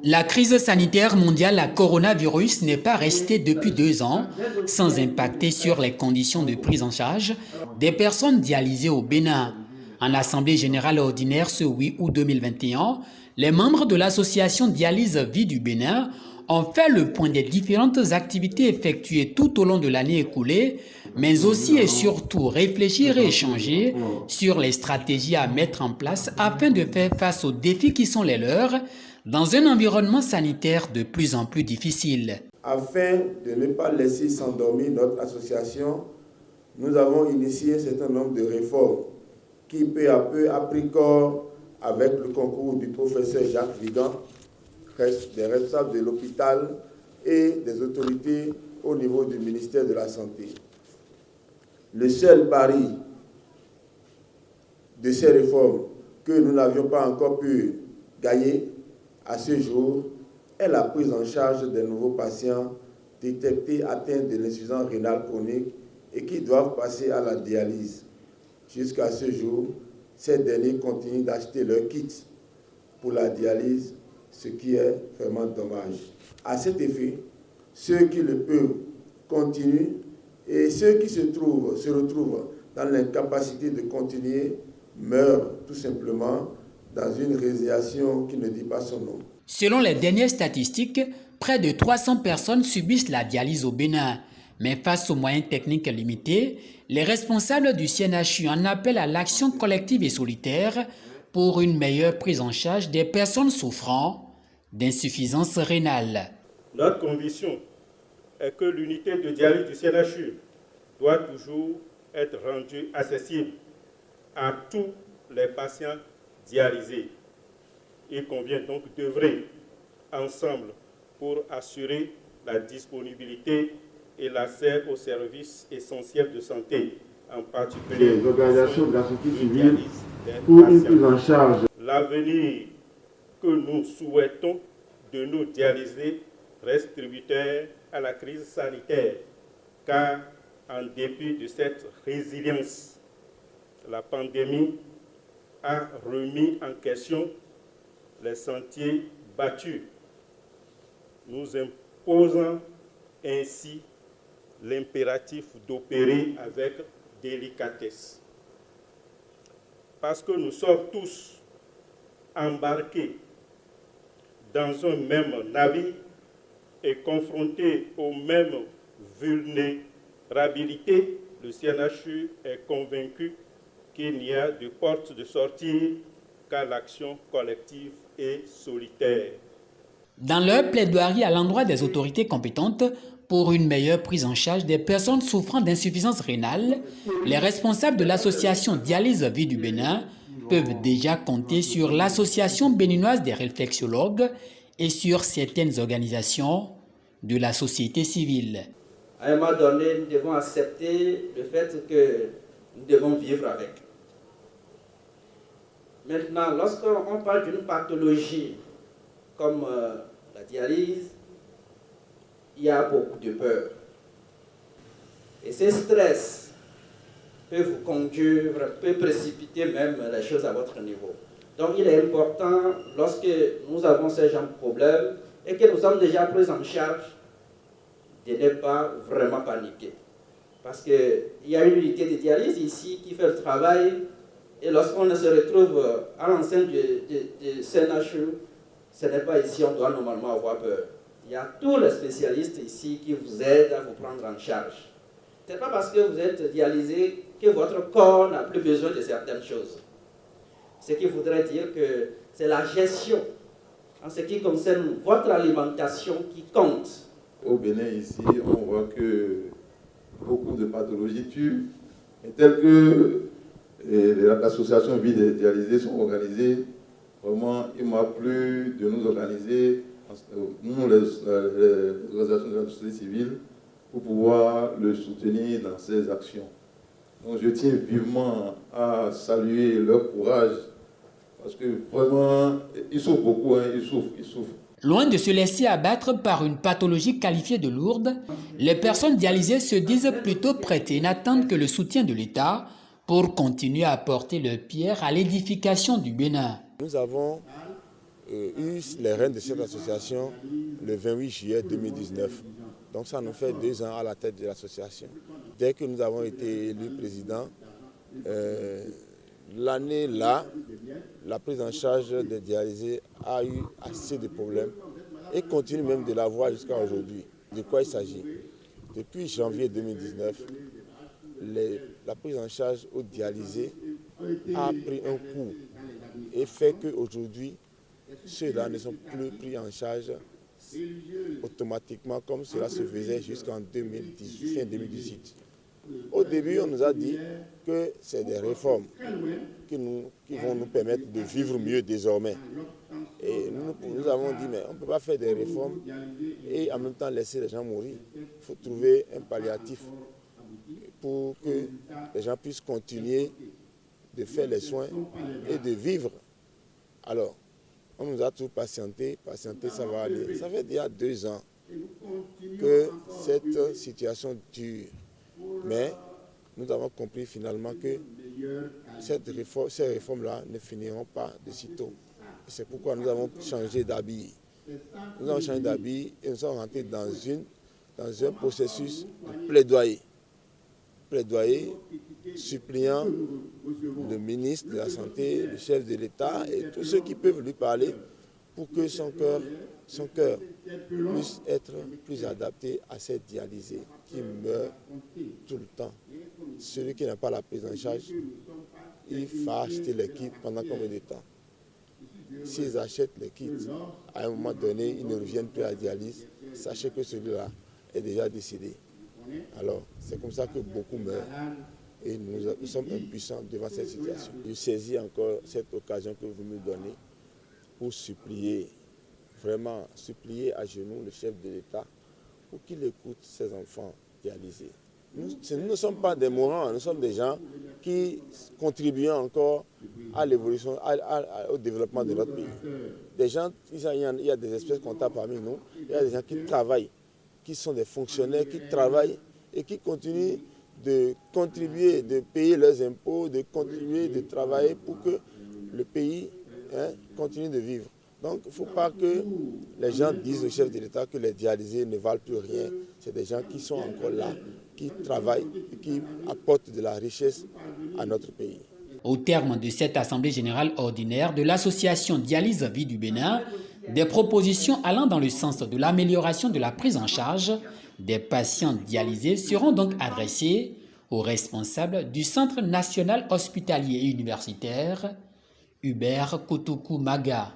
La crise sanitaire mondiale à coronavirus n'est pas restée depuis 2 ans sans impacter sur les conditions de prise en charge des personnes dialysées au Bénin. En Assemblée générale ordinaire ce 8 août 2021, les membres de l'association Dialyse Vie du Bénin ont fait le point des différentes activités effectuées tout au long de l'année écoulée, mais aussi et surtout réfléchir et échanger sur les stratégies à mettre en place afin de faire face aux défis qui sont les leurs dans un environnement sanitaire de plus en plus difficile. Afin de ne pas laisser s'endormir notre association, nous avons initié un certain nombre de réformes qui peu à peu a pris corps avec le concours du professeur Jacques Vigan, des responsables de l'hôpital et des autorités au niveau du ministère de la Santé. Le seul pari de ces réformes que nous n'avions pas encore pu gagner à ce jour est la prise en charge des nouveaux patients détectés atteints de l'insuffisance rénale chronique et qui doivent passer à la dialyse. Jusqu'à ce jour, ces derniers continuent d'acheter leur kit pour la dialyse, ce qui est vraiment dommage. À cet effet, ceux qui le peuvent continuent et ceux qui se retrouvent dans l'incapacité de continuer meurent tout simplement dans une résignation qui ne dit pas son nom. Selon les dernières statistiques, près de 300 personnes subissent la dialyse au Bénin. Mais face aux moyens techniques limités, les responsables du CNHU en appellent à l'action collective et solitaire pour une meilleure prise en charge des personnes souffrant d'insuffisance rénale. Notre conviction est que l'unité de dialyse du CNHU doit toujours être rendue accessible à tous les patients dialysés. Il convient donc d'œuvrer ensemble pour assurer la disponibilité et l'accès aux services essentiels de santé, en particulier les organisations de la société civile pour une prise en charge. L'avenir que nous souhaitons de nos dialysés reste tributaire à la crise sanitaire, car en dépit de cette résilience, la pandémie a remis en question les sentiers battus, nous imposant ainsi l'impératif d'opérer avec délicatesse. Parce que nous sommes tous embarqués dans un même navire et confrontés aux mêmes vulnérabilités, le CNHU est convaincu qu'il n'y a de porte de sortie qu'à l'action collective et solitaire. Dans leur plaidoirie à l'endroit des autorités compétentes pour une meilleure prise en charge des personnes souffrant d'insuffisance rénale, les responsables de l'association Dialyse Vie du Bénin peuvent déjà compter sur l'association béninoise des réflexologues et sur certaines organisations de la société civile. À un moment donné, nous devons accepter le fait que nous devons vivre avec. Maintenant, lorsqu'on parle d'une pathologie comme la dialyse, il y a beaucoup de peur. Et ce stress peut vous conduire, peut précipiter même les choses à votre niveau. Donc il est important, lorsque nous avons ce genre de problème et que nous sommes déjà pris en charge, de ne pas vraiment paniquer. Parce qu'il y a une unité de dialyse ici qui fait le travail. Et lorsqu'on se retrouve à l'enceinte du CNHU, ce n'est pas ici on doit normalement avoir peur. Il y a tous les spécialistes ici qui vous aident à vous prendre en charge. Ce n'est pas parce que vous êtes dialysé que votre corps n'a plus besoin de certaines choses. Ce qui voudrait dire que c'est la gestion en ce qui concerne votre alimentation qui compte. Au Bénin, ici, on voit que beaucoup de pathologies tuent, et telles que l'association Vie des dialysés sont organisées. Vraiment, il m'a plu de nous organiser, nous les organisations de la société civile, pour pouvoir le soutenir dans ses actions. Donc je tiens vivement à saluer leur courage, parce que vraiment, ils souffrent beaucoup, ils souffrent. Loin de se laisser abattre par une pathologie qualifiée de lourde, les personnes dialysées se disent plutôt prêtes et n'attendent que le soutien de l'État pour continuer à apporter leur pierre à l'édification du Bénin. Nous avons eu les rênes de cette association le 28 juillet 2019. Donc ça nous fait 2 ans à la tête de l'association. Dès que nous avons été élus président, l'année-là, la prise en charge des dialysés a eu assez de problèmes et continue même de l'avoir jusqu'à aujourd'hui. De quoi il s'agit? Depuis janvier 2019, la prise en charge aux dialysés a pris un coup et fait qu'aujourd'hui, ceux-là ne sont plus pris en charge automatiquement comme cela se faisait jusqu'en fin 2018. Au début, on nous a dit que c'est des réformes qui vont nous permettre de vivre mieux désormais. Et nous avons dit, mais on ne peut pas faire des réformes et en même temps laisser les gens mourir. Il faut trouver un palliatif pour que les gens puissent continuer de faire les soins et de vivre. Alors, on nous a toujours patienté, ça va aller. Ça fait déjà 2 ans que cette situation dure. Mais nous avons compris finalement que ces réformes-là ne finiront pas de sitôt. C'est pourquoi nous avons changé d'habit. Nous avons changé d'habit et nous sommes rentrés dans un processus de plaidoyer. Plaidoyer, suppliant le ministre de la Santé, le chef de l'État et tous ceux qui peuvent lui parler pour que son cœur puisse être plus adapté à ces dialysés qui meurent tout le temps. Celui qui n'a pas la prise en charge, il va acheter les kits pendant combien de temps? S'ils achètent les kits, à un moment donné, ils ne reviennent plus à la dialyse, sachez que celui-là est déjà décédé. Alors, c'est comme ça que beaucoup meurent et nous sommes impuissants devant cette situation. Je saisis encore cette occasion que vous me donnez pour supplier, vraiment supplier à genoux le chef de l'État pour qu'il écoute ses enfants dialysés. Nous ne sommes pas des mourants, nous sommes des gens qui contribuent encore à l'évolution, au développement de notre pays. Des gens, il y a des espèces comptables parmi nous, il y a des gens qui travaillent, qui sont des fonctionnaires, qui travaillent et qui continuent de contribuer, de payer leurs impôts, de contribuer, de travailler pour que le pays continue de vivre. Donc il ne faut pas que les gens disent au chef de l'État que les dialysés ne valent plus rien. C'est des gens qui sont encore là, qui travaillent et qui apportent de la richesse à notre pays. Au terme de cette Assemblée générale ordinaire de l'association Dialyse Vie du Bénin, des propositions allant dans le sens de l'amélioration de la prise en charge des patients dialysés seront donc adressées aux responsables du Centre national hospitalier et universitaire, Hubert Kotoko Maga.